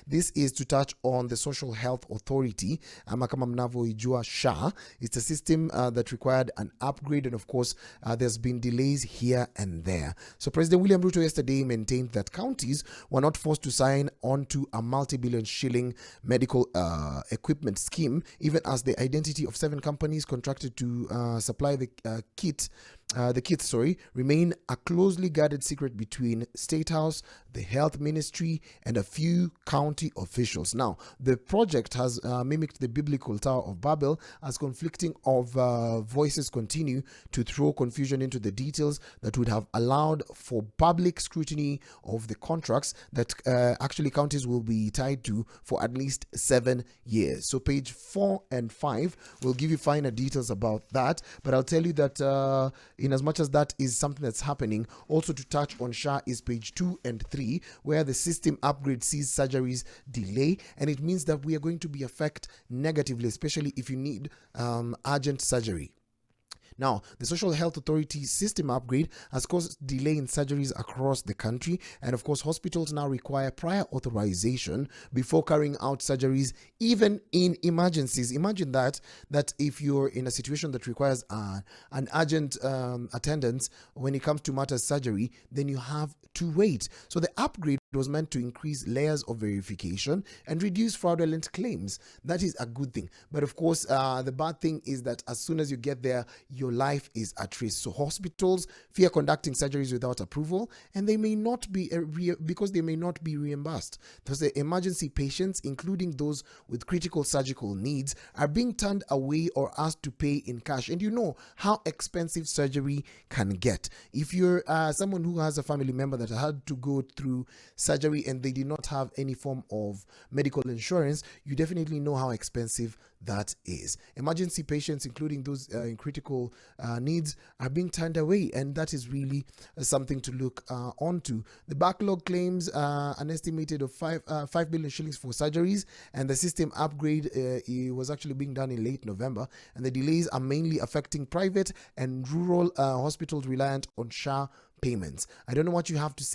This is to touch on the Social Health Authority, ama kama mnavyoijua SHA. It's a system that required an upgrade, and of course, there's been delays here and there. So President William Ruto yesterday maintained that counties were not forced to sign onto a multi-billion shilling medical equipment scheme, even as the identity of 7 companies contracted to supply the kits remain a closely guarded secret between State House, the Health Ministry, and a few county officials. Now, the project has mimicked the biblical Tower of Babel as conflicting of voices continue to throw confusion into the details that would have allowed for public scrutiny of the contracts that actually counties will be tied to for at least 7 years. So page 4 and 5 will give you finer details about that, but I'll tell you that in as much as that is something that's happening, also to touch on SHA is page 2 and 3, where the system upgrade sees surgeries delay, and it means that we are going to be affected negatively, especially if you need urgent surgery. Now, the Social Health Authority system upgrade has caused delay in surgeries across the country, and of course, hospitals now require prior authorization before carrying out surgeries, even in emergencies. Imagine that if you're in a situation that requires an urgent attendance when it comes to matters surgery, then you have to wait. So the upgrade was meant to increase layers of verification and reduce fraudulent claims. That is a good thing. But of course, the bad thing is that as soon as you get there, your life is at risk. So hospitals fear conducting surgeries without approval, and they may not be because they may not be reimbursed. Thus, the emergency patients, including those with critical surgical needs, are being turned away or asked to pay in cash. And you know how expensive surgery can get. If you're someone who has a family member that had to go through surgery and they did not have any form of medical insurance, you definitely know how expensive that is. Emergency patients, including those in critical needs, are being turned away, and that is really something to look onto. The backlog claims an estimated of 5 billion shillings for surgeries, and the system upgrade was actually being done in late November, and the delays are mainly affecting private and rural hospitals reliant on SHA payments. I don't know what you have to say